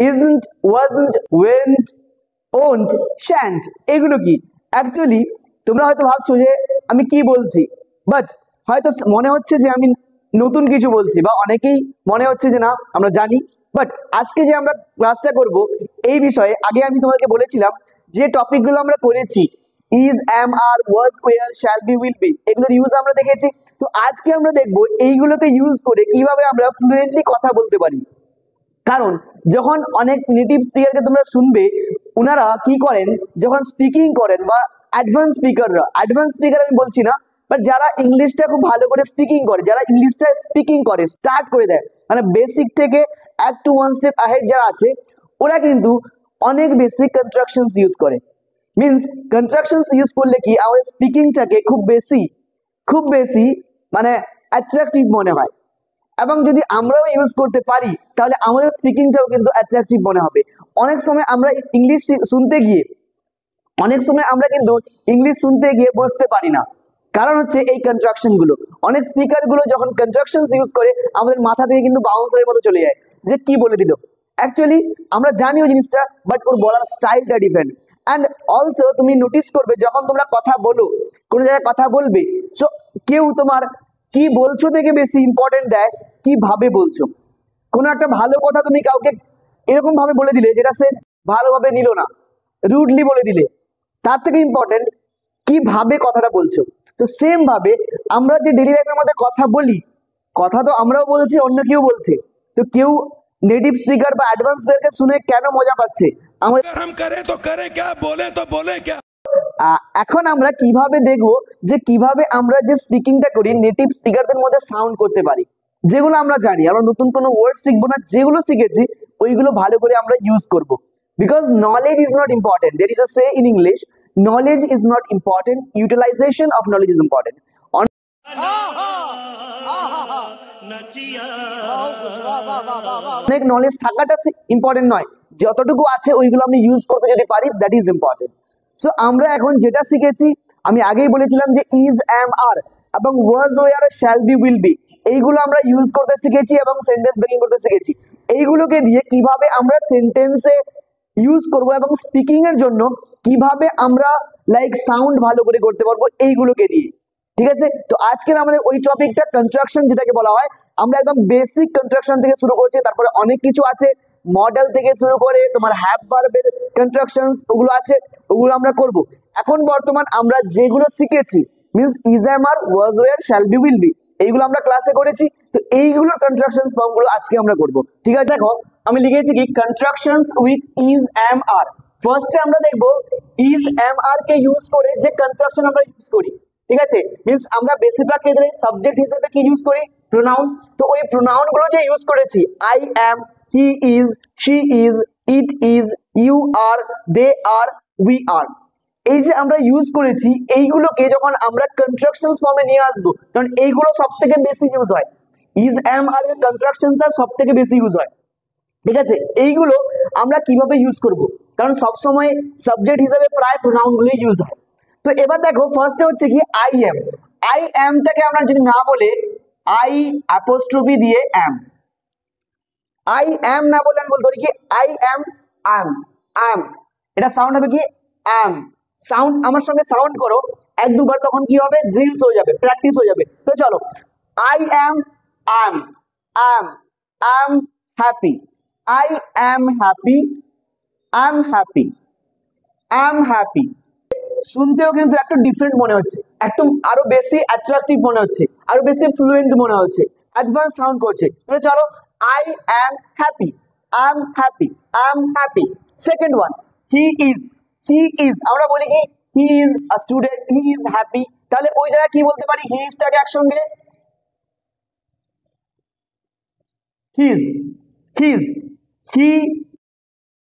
isn't, wasn't, went, won't, shan't, এগুলো কি? Actually তোমরা হয়তো ভাবছো যে আমি কি বলছি, বাট হয়তো মনে হচ্ছে যে আমি নতুন কিছু বলছি, বা অনেকেই মনে হচ্ছে যে না আমরা জানি। বাট আজকে যে আমরা ক্লাসটা করব এই বিষয়ে, আগে আমি তোমাদেরকে বলেছিলাম যে টপিকগুলো আমরা করেছি, is, am, are, was, were, shall be, will be, এগুলোর ইউজ আমরা দেখেছি। তো আজকে আমরা দেখবো এইগুলোকে ইউজ করে কিভাবে আমরা ফ্লুয়েন্টলি কথা বলতে পারি। কারণ যখন অনেক নেটিভ স্পিকারকে তোমরা শুনবে, ওনারা কি করেন যখন স্পিকিং করেন, বা অ্যাডভান্স স্পিকার আমি বলছি না, বাট যারা ইংলিশটা খুব ভালো করে স্পিকিং করে, যারা ইংলিশটা স্পিকিং করে স্টার্ট করে দেয়, মানে বেসিক থেকে এক টু ওয়ান স্টেপ আহেড যারা আছে, ওরা কিন্তু অনেক বেশি কনস্ট্রাকশনস ইউজ করে। মিনস কনস্ট্রাকশনস ইউজ করলে কি আমাদের স্পিকিংটাকে খুব বেশি মানে অ্যাট্রাকটিভ মনে হয়। এবং যদি আমরাও ইউজ করতে পারি তাহলে আমাদের স্পিকিংটাও কিন্তু অ্যাট্রাকটিভ মনে হবে। অনেক সময় আমরা ইংলিশ শুনতে গিয়ে বুঝতে পারি না, কারণ হচ্ছে এই কনস্ট্রাকশন গুলো। অনেক স্পিকার গুলো যখন কনস্ট্রাকশন ইউজ করে আমাদের মাথা থেকে কিন্তু বাউন্সারের মতো চলে যায়, যে কি বলে দিল। অ্যাকচুয়ালি আমরা জানি ওই জিনিসটা, বাট ওর বলার স্টাইলটা ডিফারেন্ট। অ্যান্ড অলসো তুমি নোটিস করবে যখন তোমরা কথা বলো, কোনো জায়গায় কথা বলবে, সো কেউ তোমার কি বলছো থেকে বেশি ইম্পর্টেন্ট দেয় কিভাবে বলছো। কোনো একটা ভালো কথা তুমি কাউকে এরকম ভাবে বলে দিলে যেটা সে ভালোভাবে নিল না, রুডলি বলে দিলে, তার থেকে ইম্পর্টেন্ট কিভাবে কথাটা বলছো। তো সেম ভাবে আমরা যে ডেইলি লাইফের মধ্যে কথা বলি, কথা তো আমরাও বলছি, অন্য কেউ বলছে। তো কেউ নেটিভ স্পিকার বা অ্যাডভান্স স্পিকারকে শুনে কেন মজা পাচ্ছে, এখন আমরা কিভাবে দেখবো যে কিভাবে আমরা যে স্পিকিংটা করি নেটিভ স্পিকারদের মধ্যে সাউন্ড করতে পারি। যেগুলো আমরা জানি, আমরা নতুন কোনো ওয়ার্ড শিখবো না, যেগুলো শিখেছি ওইগুলো ভালো করে আমরা ইউজ করব। Because knowledge is not important, there is a say in English, knowledge is not important, utilization of knowledge is important. অনেক নলেজ থাকাটা ইম্পর্টেন্ট নয়, যতটুকু আছে ওইগুলো আমি ইউজ করতে যদি পারি, দ্যাট ইজ ইম্পর্টেন্ট। সো আমরা এখন যেটা শিখেছি, আমি আগেই বলেছিলাম যে ইজ, এম, আর এবং was, were, shall be, will be, এইগুলো আমরা ইউজ করতে শিখেছি এবং সেন্টেন্স মেকিং করতে শিখেছি। এইগুলোকে দিয়ে কিভাবে আমরা সেন্টেন্সে ইউজ করব এবং স্পিকিং এর জন্য কিভাবে আমরা লাইক সাউন্ড ভালো করে করতে পারবো এইগুলোকে দিয়ে। ঠিক আছে, তো আজকের আমাদের ওই টপিকটা কনস্ট্রাকশন যেটাকে বলা হয়, আমরা একদম বেসিক কনস্ট্রাকশন থেকে শুরু করছি, তারপরে অনেক কিছু আছে, মডেল থেকে শুরু করে তোমার হ্যাভ ভার্বের কনস্ট্রাকশনস ওগুলো আছে, ওগুলো আমরা করব। এখন বর্তমান আমরা যেগুলো শিখেছি, means is, am, are, was, were, shall be, will be, এইগুলো আমরা ক্লাসে করেছি। তো এইগুলোর কনস্ট্রাকশনস ফর্মগুলো আজকে আমরা করব। ঠিক আছে, দেখো আমি লিখেছি কি constructions with is, am, are. ফার্স্টে আমরা দেখবো ইজ, এম, আর কে ইউজ করে যে কনস্ট্রাকশন আমরা ইউজ করি। ঠিক আছে, মিন্স আমরা বেশিরভাগ ক্ষেত্রে সাবজেক্ট হিসেবে কি ইউজ করি, প্রোনাউন। তো ওই প্রোনাউন গুলো যে ইউজ করেছি, I am, he is, she is, it is, you are, they are, we are, এই যে আমরা ইউজ করেছি, এইগুলোকে যখন আমরা কনস্ট্রাকশন ফর্মে নিয়ে আসবো, কারণ এইগুলো সব থেকে বেশি ইউজ হয়, ইজ, এম, আর এর কনস্ট্রাকশনটা সব থেকে বেশি ইউজ হয়। ঠিক আছে, এইগুলো আমরা কিভাবে ইউজ করব, কারণ সবসময় সাবজেক্ট হিসেবে প্রায় প্রোনাউন গুলো ইউজ হয়। তো এবার দেখো ফার্স্টে হচ্ছে কি আই এমটাকে আমরা যদি না বলে আই অ্যাপোস্ট্রফি দিয়ে এম, আই এম না বলে আমি বলতে পারি কি আই এম, এম, এটা সাউন্ড হবে কি এম। সাউন্ড আমার সঙ্গে সাউন্ড করো এক দুবার, তখন কি হবে, ড্রিলস হয়ে যাবে, প্র্যাকটিস হয়ে যাবে। তো চলো, I am, am, am happy, I am happy, I'm happy, I'm happy। শুনতেও কিন্তু একটু ডিফারেন্ট মনে হচ্ছে, একটু আরো বেশি অ্যাট্রাকটিভ মনে হচ্ছে, আরো বেশি ফ্লুয়েন্ট মনে হচ্ছে, অ্যাডভান্স সাউন্ড করছে। তাহলে চলো, I am happy, I'm happy, I'm happy। Second one, he is, আমরা বলি কি he is a student, he is happy, তাহলে ওই জায়গায় কি বলতে পারি, he is টাকে একসঙ্গে his, হি,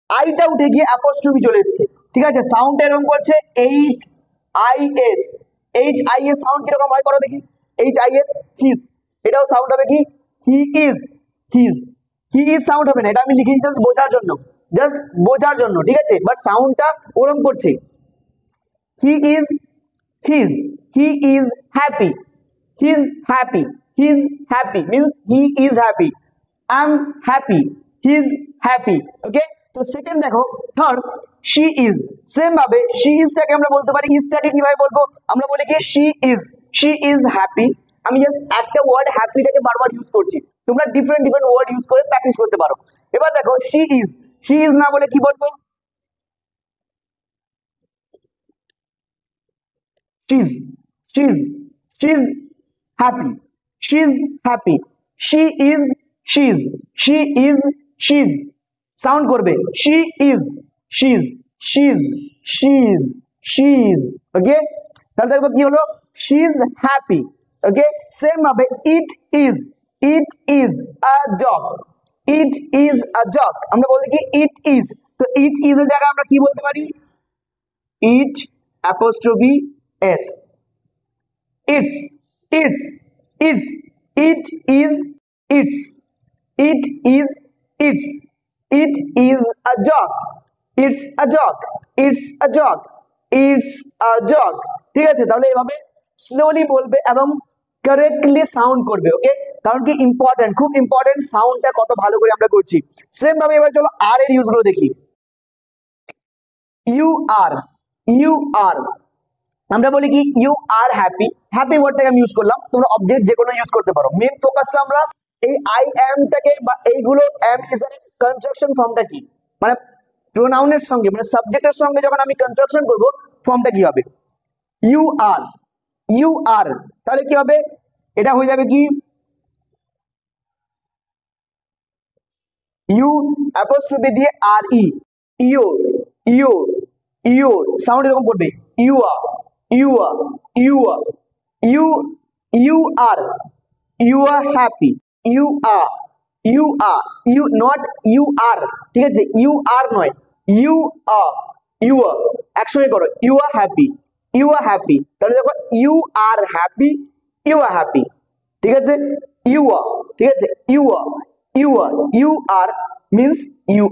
আইটা উঠে গিয়ে অ্যাপোস্ট্রফি চলে এসেছে। ঠিক আছে, সাউন্ড এরকম করছে এইচ আই এস, সাউন্ড কিরকম হয় করো দেখি, HIS, হিজ, এটাও সাউন্ড হবে কি he is, he is sound হবে না, এটা আমি লিখেছি জাস্ট বোঝার জন্য, ঠিক আছে, বাট সাউন্ডটা ওরকম করছে। He is happy, he's happy, means he is happy. I'm happy, he is happy. Okay, তো সেকেন্ড দেখো, থার্ড শি ইজ। সেম ভাবে শি ইজটাকে আমরা বলতে পারি, ইজটাকে কিভাবে বলবো, আমরা বলি কি শি ইজ হ্যাপি। আমি জাস্ট একটা ওয়ার্ড হ্যাপিটাকে বারবার ইউজ করছি, তোমরা ডিফারেন্ট ডিফারেন্ট ওয়ার্ড ইউজ করে প্র্যাকটিস করতে পারো। এবার দেখো শি ইজ না বলে কি বলবো, she's she's she's happy, she's happy, she is she's, she is she's, sound করবে she is she's she's she's she's। ওকে, তাহলে দেখবো কি হলো, she's happy। ওকে, সেম ভাবে it is a dog, it is a dog। আমরা বলি কি it is, তো it is এর জায়গায় আমরা কি বলতে পারি, it apostrophe s, it's it is its, it is a dog, it's a dog, ঠিক আছে। তাহলে এভাবে স্লোলি বলবে এবং কারেক্টলি সাউন্ড করবে। ওকে, কারণ কি ইম্পর্টেন্ট, খুব ইম্পর্টেন্ট সাউন্ডটা কত ভালো করে আমরা করছি। সেম ভাবে এবার চলো আর এর ইউজ গুলো দেখি। ইউ আর, আমরা বলি কি ইউ আর হ্যাপি, হ্যাপি ওয়ার্ডটাকে আমি ইউজ করলাম, তোমরা অবজেক্ট যে কোনো ইউজ করতে পারো। মেন ফোকাসটা আমরা এই আই এম টাকে বা এইগুলো এম ইজ এর কনজাংশন ফর্মটা কি, মানে প্রোনাউনের সঙ্গে মানে সাবজেক্টের সঙ্গে যখন আমি কনজাংশন করব ফর্মটা কি হবে, ইউ আর, তাহলে কি হবে, এটা হয়ে যাবে কি ইউ অ্যাপোস্ট্রফি দিয়ে আর ইউ সাউন্ড এরকম করবে, you are happy, you not you are, ঠিক আছে, ইউ আর নয়, ইউ আর একসঙ্গে করো, ইউ আর হ্যাপি, তাহলে দেখো ইউ আর হ্যাপি, ঠিক আছে, ঠিক আছে, you are means you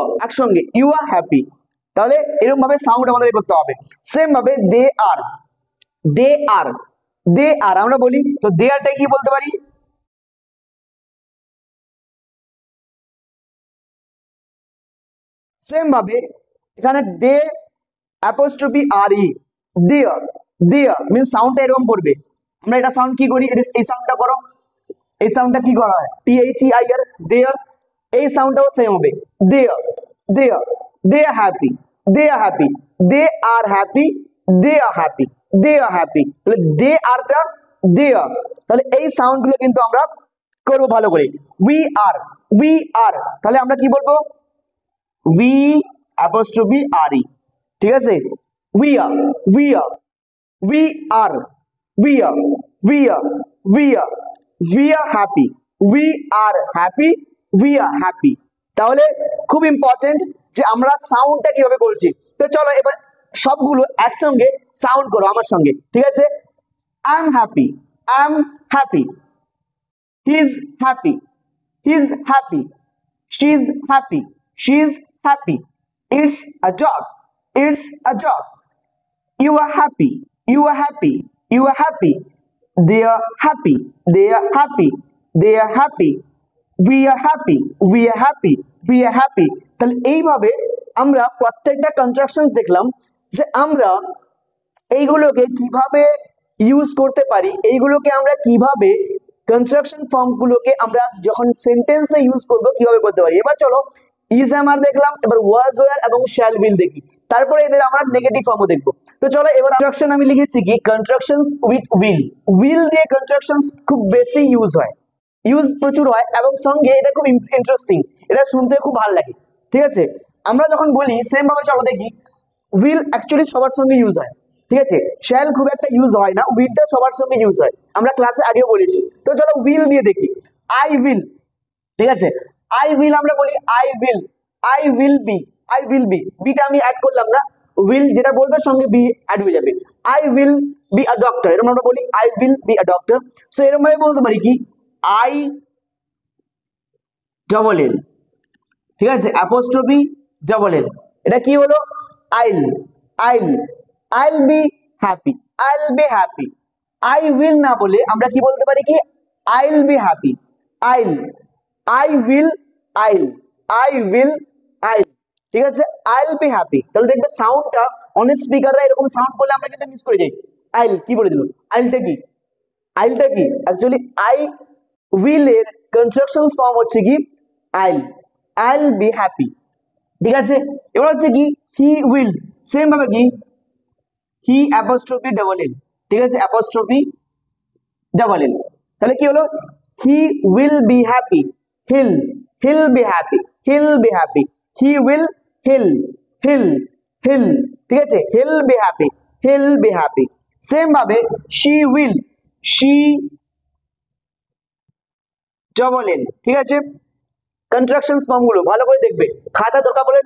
are একসঙ্গে ইউ আর হ্যাপি, তাহলে এরকম ভাবে সাউন্ড আমাদের করতে হবে। সেম ভাবে দে আর আমরা বলি, তো দে আরটাই কি বলতে পারি, সেম ভাবে এখানে দে অ্যাপোস্ট্রফি আর ই, দেয়ার মিন্স সাউন্ডটা এরকম করবে। আমরা এটা সাউন্ড কি করি, এই সাউন্ডটা করো, এই সাউন্ডটা কি করা হয়, THEIR, দেয়ার, এই সাউন্ডটাও সেম হবে, দেয়ার দে আর হ্যাপি, দে আর হ্যাপি, তাহলে দে আরটা দেয়ার, তাহলে এই সাউন্ড গুলো কিন্তু আমরা করবো ভালো করে। উই আর, তাহলে আমরা কি বলবো, উই অ্যাপোস্ট্রফি আর ই, ঠিক আছে, we are happy, we are happy. তাহলে খুব ইম্পর্টেন্ট যে আমরা সাউন্ডটা কিভাবে করছি। তো চলো এবার সবগুলো একসঙ্গে সাউন্ড করো আমার সঙ্গে, ঠিক আছে, I am happy, he is happy, she is happy, it's a dog, you are happy, they are happy, we are happy, তাহলে এইভাবে আমরা প্রত্যেকটা কনস্ট্রাকশন দেখলাম যে আমরা এইগুলোকে কিভাবে ইউজ করতে পারি, এইগুলোকে আমরা কিভাবে কনস্ট্রাকশন ফর্ম গুলোকে আমরা যখন সেন্টেন্সে ইউজ করব কিভাবে করতে পারি। এবার চলো ইজ আমার দেখলাম, এবার ওয়াজ ওয়্যার এবং শ্যাল উইল দেখি, তারপরে এদের আমরা নেগেটিভ ফর্মও দেখবো। তো চলো এবার কনস্ট্রাকশন আমি লিখেছি কি, কনস্ট্রাকশনস উইথ উইল দিয়ে কনস্ট্রাকশনস খুব বেশি ইউজ প্রচুর হয় এবং সঙ্গে এটা খুব ইন্টারেস্টিং, এটা শুনতে খুব ভালো লাগে, ঠিক আছে। আমরা যখন বলি সেম ভাবে চলো দেখি, উইল অ্যাকচুয়ালি সবার সঙ্গে ইউজ হয়, ঠিক আছে, শ্যাল খুব একটা ইউজ হয় না, উইলটা সবার সঙ্গে ইউজ হয়, আমরা ক্লাসে আগেও বলেছি। তো চলো উইল দিয়ে দেখি, আই উইল, ঠিক আছে, আই উইল আমরা বলি আই উইল বি, বিটা আমি অ্যাড করলাম না, উইল যেটা বলবে সঙ্গে বি অ্যাড হয়ে যাবে, I will be a doctor, এরকম আমরা বলি I will be a doctor. So এরকম ভাবে বলতে পারি কি, আই ডবল এল, ঠিক আছে, অ্যাপোস্ট্রফি ডবল এল, এটা কি হলো, আইল বি হ্যাপি, আই উইল না বলে আমরা কি বলতে পারি কি, আইল বি হ্যাপি, আই উইল আইল, আই উইল, আইল, ঠিক আছে, আইল বি হ্যাপি। তাহলে দেখবে সাউন্ডটা অনেক স্পিকাররা এরকম সাউন্ড করলে আমরা কিন্তু মিস করে যাই। আইল কি বলে দিল, আইলটা কি, আইলটা কি অ্যাকচুয়ালি আই উইল এর কনস্ট্রাকশন ফর্ম হচ্ছে কি আইল, আইল বি হ্যাপি, ঠিক আছে। এবার হচ্ছে কি হি উইল, সেম ভাবে কি হি অ্যাপোস্ট্রফি ডাবল এল, ঠিক আছে, অ্যাপোস্ট্রফি ডাবল এল, তাহলে কি হলো he will be happy, he'll, he'll be happy, he'll be happy, he will, he'll, he'll, he'll, ঠিক আছে, he'll be happy, he'll be happy. Same ভাবে she will, she double L, ঠিক আছে। কনস্ট্রাকশন ফর্ম গুলো ভালো করে দেখবে, খাতা দরকার বলে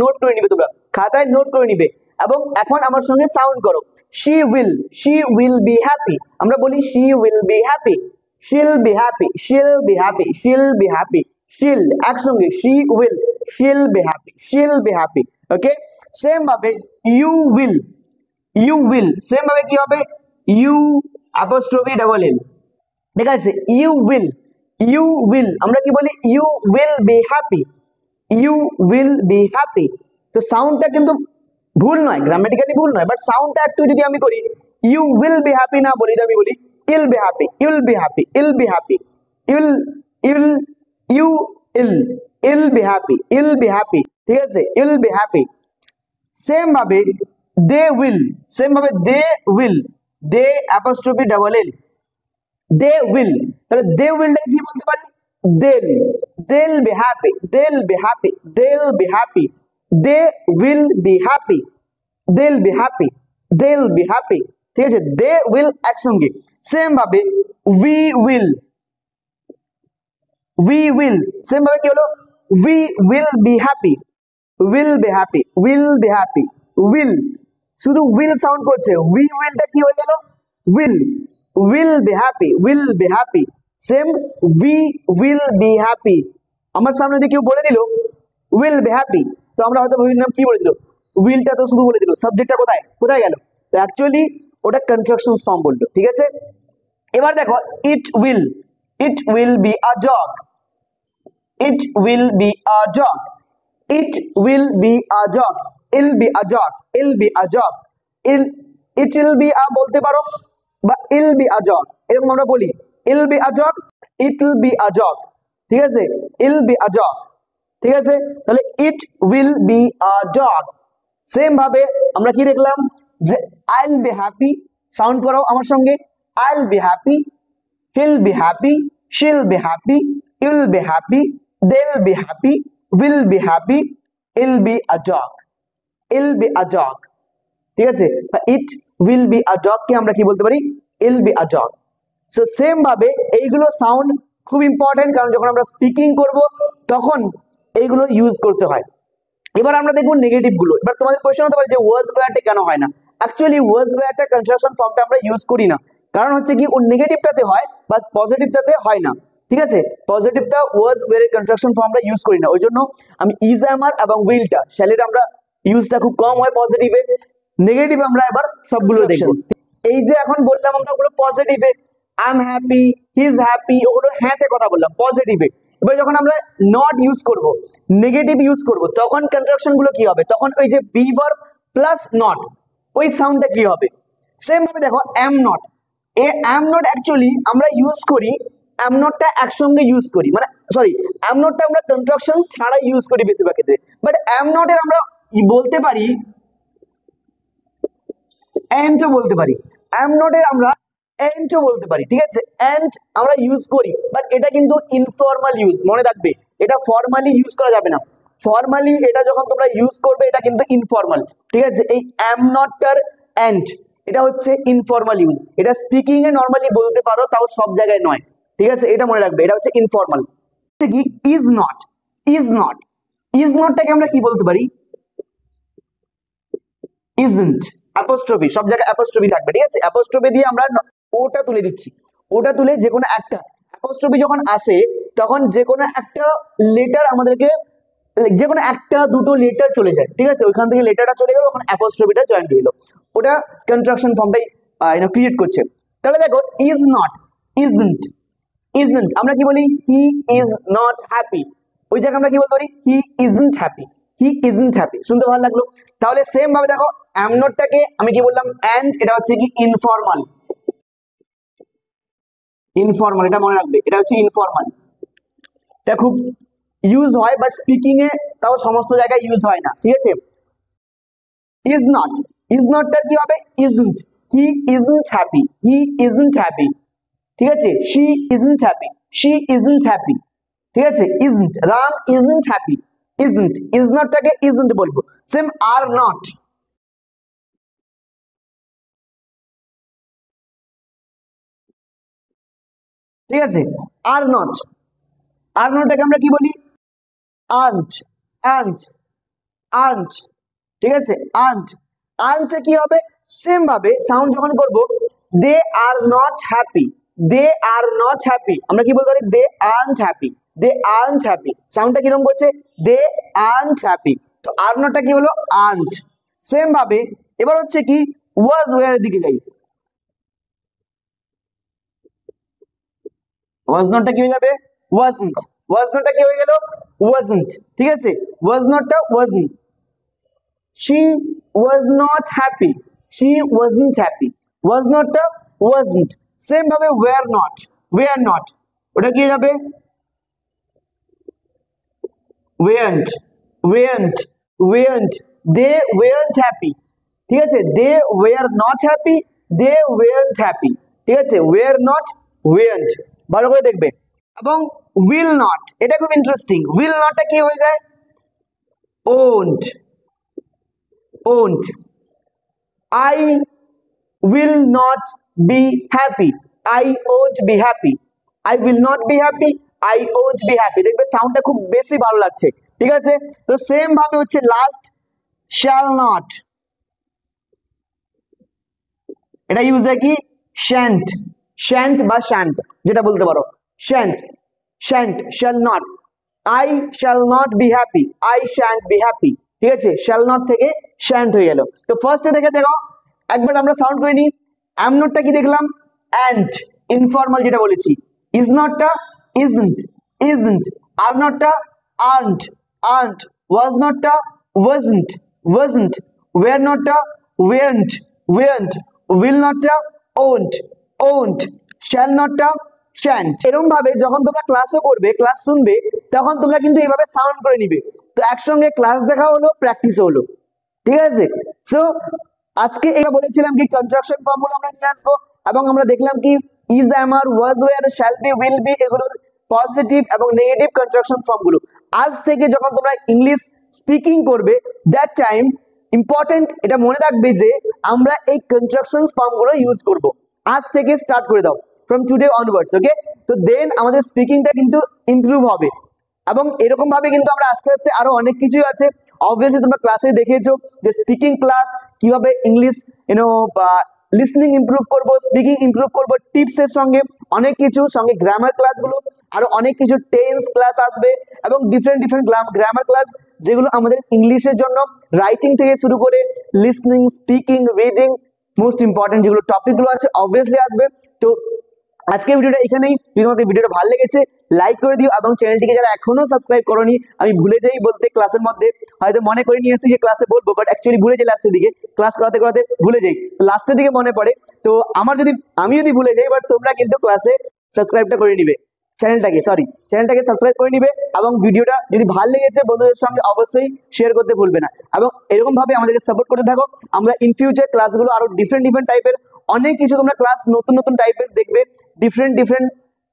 নোট করে নিবে, তোমরা খাতায় নোট করে নিবে। এবং এখন আমার সঙ্গে সাউন্ড করো, শি উইল বি হ্যাপি, আমরা বলি she will be happy, she'll be happy, she'll be happy, she'll be happy, she'll একসঙ্গে she will, she'll be happy, she'll be happy, okay. Same ভাবে you will, you will, same ভাবে কি হবে you apostrophe double L, ঠিক আছে, you will, you will আমরা কি বলি you will be happy, you will be happy. তো সাউন্ডটা কিন্তু ভুল নয়, গ্রামাটিক্যালি ভুল নয়, বাট সাউন্ডটা একটু যদি আমি করি ইউ উইল বি হ্যাপি না বলি, আমি বলি I'll be happy, you'll be happy, I'll be happy, I'll, I'll, you'll, I'll be happy, I'll be happy, ঠিক আছে, ইল বি হ্যাপি। সেম ভাবে দে উইল, সেম ভাবে they will, they apostrophe double L, they will, তাহলে they উইলটা কি বলতে পারি they'll, they'll be happy, they'll be happy, they'll be happy, they will be happy, they'll be happy, they'll be happy, ঠিক আছে, they will একসঙ্গে। Same ভাবে we will, we will, same ভাবে কি হলো we will be happy, we'll be happy, we'll be happy, we'll শুধু will sound করছে, we উইলটা কি হয়ে গেল will, will be happy, we'll be happy. Same we will be happy, আমার সামনে যদি কেউ বলে দিল উইল বি হ্যাপি, তো আমরা হয়তো ভাবলাম কি বলে দিল, উইলটা তো শুধু বলে দিল, সাবজেক্টটা কোথায় কোথায় গেল, তো অ্যাকচুয়ালি ওটা কনস্ট্রাকশন ফর্ম বললো, ঠিক আছে। এবার দেখো it will, it will be a dog, it will be a dog, it will be a dog, it'll be a dog, it'll be a dog, it will be a বলতে পারো বা it'll be a dog, এরকম আমরা বলি it'll be a dog, it will be a dog, ঠিক আছে, it'll be a dog, ঠিক আছে, তাহলে it will be a dog। Same ভাবে আমরা কি দেখলাম যে I'll be happy, সাউন্ড করো আমার সঙ্গে I'll be happy, he'll be happy, she'll be happy, you'll be happy, they'll be happy, will be happy, it'll be a dog, it'll be a dog, ঠিক আছে, it will be a dog কে আমরা কি বলতে পারি it'll be a dog। So same ভাবে এইগুলো sound খুব important, কারণ যখন আমরা স্পিকিং করব তখন এইগুলো ইউজ করতে হয়। এবার আমরা দেখবো নেগেটিভ গুলো। এবার তোমাদের কোশ্চেন হতে পারে যে ওয়াজ ওয়্যারটা কেন হয় না, অ্যাকচুয়ালি ওয়াজ ওয়্যারটা কনস্ট্রাকশন ফর্মটা আমরা ইউজ করি না, কারণ হচ্ছে কি ওর নেগেটিভটাতে হয় বা পজিটিভটাতে হয় না, ঠিক আছে, পজিটিভটা ওয়াজ ওয়্যারের কনস্ট্রাকশন ফর্ম আমরা ইউজ করি না, ওই জন্য আমি ইজ আমার এবং উইলটা শ্যালেটা আমরা ইউজটা খুব কম হয় পজিটিভে, নেগেটিভ আমরা এবার সবগুলো দেখবো। এই যে এখন বললাম আমরা ওগুলো পজিটিভে, I am happy, he is happy, ওগুলো হ্যাঁতে কথা বললাম পজিটিভে। এবার যখন আমরা নট ইউজ করব, নেগেটিভ ইউজ করব, তখন কনস্ট্রাকশন গুলো কি হবে, তখন ওই যে বি ভার্ব প্লাস নট, ওই সাউন্ডটা কি হবে, সেম ভাবে দেখো am not, A am not actually আমরা ইউজ করি, এম নটটা একসঙ্গে ইউজ করি, মানে সরি এম নটটা আমরা কনস্ট্রাকশন ছাড়া ইউজ করি বেশিরভাগ ক্ষেত্রে, বাট এম নটের আমরা বলতে পারি এন্ডও বলতে পারি, এম নটের আমরা এন্ডও বলতে পারি, ঠিক আছে, এন্ড আমরা ইউজ করি, বাট এটা কিন্তু ইনফর্মাল ইউজ, মনে রাখবে এটা ফর্মালি ইউজ করা যাবে না, ফর্মালি এটা যখন তোমরা ইউজ করবে এটা কিন্তু ইনফর্মাল, ঠিক আছে, এই এম নটটার এন্ড এটা হচ্ছে ইনফর্মাল ইউজ, এটা স্পিকিং এ নরমালি বলতে পারো, তাও সব জায়গায় নয়, ঠিক আছে, এটা মনে রাখবে, এটা হচ্ছে ইনফর্মাল। কি is not, is not, is নটটাকে আমরা কি বলতে পারি isn't, অ্যাপোস্ট্রফি, সব জায়গায় অ্যাপোস্ট্রফি থাকবে, ঠিক আছে, অ্যাপোস্ট্রফি দিয়ে আমরা ওটা তুলে দিচ্ছি, ওটা তুলে যে কোনো একটা অ্যাপোস্ট্রফি যখন আসে তখন যে কোনো একটা লেটার আমাদেরকে, যে কোনো একটা দুটো লেটার চলে যায়, ঠিক আছে, ওইখান থেকে লেটারটা চলে গেল, ওখানে অ্যাপোস্ট্রফিটা জয়েন হয়ে গেল, ওটা কনস্ট্রাকশন ফর্মটাই ক্রিয়েট করছে। তাহলে দেখো ইজ নট, isn't, isn't আমরা কি বলি হি ইজ নট হ্যাপি, ওই জায়গায় আমরা কি বলতে পারি, he isn't happy, he isn't happy. শুনতে ভালো লাগলো। তাহলে সেম ভাবে দেখো অ্যাম নটটাকে আমি কি বললাম, অ্যান্ড, এটা হচ্ছে কি ইনফর্মাল, ইনফর্মাল, এটা মনে রাখবে, এটা হচ্ছে ইনফর্মাল। এটা খুব ইউজ হয় বাট স্পিকিং এ তাও সমস্ত জায়গায় ইউজ হয় না, ঠিক আছে। ইজ নট, ইজ নটটা কি হবে, isn't, he isn't happy, he isn't happy, ঠিক আছে। She isn't happy, she isn't happy, ঠিক আছে। Isn't, Ram isn't happy, isn't, is নটটাকে ইজন্ট বলবো। সেম আর নট, ঠিক আছে। আর নট, আর নটটাকে আমরা কি বলি, আন্ট, আন্ট, আন্ট, ঠিক আছে। আন্ট, আন্টটা কি হবে, সেম ভাবে সাউন্ড যখন করব, they are not happy, they are not happy, আমরা কি বলতে পারি, they aren't happy, they aren't happy. সাউন্ডটা কিরকম করছে, দে আর্নট হ্যাপি। তো আর নটটা কি হলো, আর্নট। সেম ভাবে এবার হচ্ছে কি ওয়াজ ওয়ার দিকে যাই। ওয়াজ নটটা কি হয়ে যাবে, ওয়াজন্ট, ওয়াজ নটটা কি হয়ে গেল, ওয়াজন্ট, ঠিক আছে। ওয়াজ নটটা wasn't. she was not happy, she wasn't happy, was not টা wasn't। সেম ভাবে were not, were not, ওটা কি যাবে, weren't, weren't, weren't, they weren't happy, ঠিক আছে। they were not happy, they weren't happy, ঠিক আছে। were not, weren't, ভালো করে দেখবে। এবং will not, এটা খুব ইন্টারেস্টিং। will not টা কি হয়ে যায়, owned, owned, I will not be happy, I won't be happy, I will not be happy, I won't be happy। দেখবে সাউন্ডটা খুব বেশি ভালো লাগছে, ঠিক আছে। তো সেম ভাবে হচ্ছে লাস্ট shall not, এটা ইউজ হয় কি shan't, shan't বা shan't যেটা বলতে পারো, shan't, shan't, shall not, I shall not be happy, I shan't be happy, ঠিক আছে। shall not থেকে shan't হয়ে গেল। তো ফার্স্টে দেখে দেখো একবার আমরা সাউন্ড করে নিই। am নটটা কি দেখলাম, and, ইনফর্মাল যেটা বলেছি। is নটটা isn't, isn't, are নটটা aren't, aren't, was নটটা wasn't, wasn't, were নটটা weren't, weren't, will নটটা won't, won't, shall নটটা shan't। এরকম ভাবে যখন তোমরা ক্লাসও করবে, ক্লাস শুনবে, তখন তোমরা কিন্তু এইভাবে সাউন্ড করে নিবে। তো একসঙ্গে ক্লাস দেখা হলো, প্র্যাকটিস হলো, ঠিক আছে। সো আজকে এটা বলেছিলাম কি কনস্ট্রাকশন ফর্মুলা আমরা নিয়ে আসবো, এবং আমরা দেখলাম কি is, am are, was were, shall be, will be, এগুলোর পজিটিভ এবং নেগেটিভ কনস্ট্রাকশন ফর্মগুলো। আজ থেকে যখন তোমরা ইংলিশ স্পিকিং করবে, দ্যাট টাইম ইম্পর্টেন্ট এটা মনে রাখবে যে আমরা এই কনস্ট্রাকশন ফর্মগুলো ইউজ করব। আজ থেকে স্টার্ট করে দাও, ফ্রম টুডে অনওয়ার্ডস, ওকে। তো দেন আমাদের স্পিকিংটা কিন্তু ইমপ্রুভ হবে। এবং এরকম ভাবে কিন্তু আমরা আস্তে আস্তে আরো অনেক কিছুই আছে। অবভিয়াসলি তোমরা ক্লাসে দেখেছো যে স্পিকিং ক্লাস, কিভাবে ইংলিশ লিসনিং ইমপ্রুভ করব, স্পিকিং ইমপ্রুভ করব, টিপস এর সঙ্গে অনেক কিছু, সঙ্গে গ্রামার ক্লাসগুলো, আরো অনেক কিছু টেন্স ক্লাস আসবে, এবং ডিফারেন্ট ডিফারেন্ট গ্রামার ক্লাস, যেগুলো আমাদের ইংলিশের জন্য রাইটিং থেকে শুরু করে listening, speaking, reading, most important যেগুলো টপিকগুলো আছে অবভিয়াসলি আসবে। তো আজকে ভিডিওটা এখানেই। যদি তোমাদের ভিডিওটা ভালো লেগেছে লাইক করে দিও, এবং চ্যানেলটিকে যারা এখনো সাবস্ক্রাইব করোনি, আমি ভুলে যাই বলতে ক্লাসের মধ্যে, হয়তো মনে করে নিয়ে এসেছি যে ক্লাসে বলবো, বাট অ্যাকচুয়ালি ভুলে যাই লাস্টের দিকে, ক্লাস করাতে করাতে ভুলে যাই, লাস্টের দিকে মনে পড়ে। তো আমি যদি ভুলে যাই, বাট তোমরা কিন্তু ক্লাসে সাবস্ক্রাইবটা করে নিবে, চ্যানেলটাকে সাবস্ক্রাইব করে নিবে, এবং ভিডিওটা যদি ভালো লেগেছে বন্ধুদের সঙ্গে অবশ্যই শেয়ার করতে ভুলবে না। এবং এরকম ভাবে আমাদেরকে সাপোর্ট করতে থাকো। আমরা ইন ফিউচার ক্লাসগুলো আরো ডিফারেন্ট ডিফারেন্ট টাইপের অনেক কিছু তোমরা ক্লাস নতুন নতুন টাইপের দেখবে, ডিফারেন্ট ডিফারেন্ট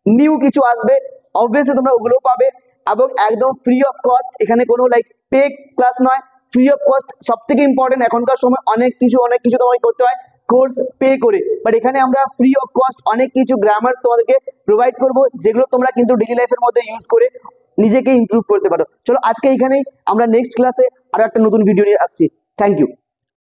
নিউ কিছু আসবে, অবভিয়াসলি তোমরা ওগুলো পাবে, এবং একদম ফ্রি অফ কস্ট। এখানে কোনো লাইক পে ক্লাস নয়, ফ্রি অফ কস্ট। সব থেকে ইম্পর্টেন্ট, এখনকার সময় অনেক কিছু তোমাকে করতে হয় কোর্স পে করে, বাট এখানে আমরা ফ্রি অফ কস্ট অনেক কিছু গ্রামার্স তোমাদেরকে প্রোভাইড করব, যেগুলো তোমরা কিন্তু ডেইলি লাইফের মধ্যে ইউজ করে নিজেকে ইমপ্রুভ করতে পারো। চলো আজকে এইখানেই, আমরা নেক্সট ক্লাসে আরো একটা নতুন ভিডিও নিয়ে আসছি। Thank you.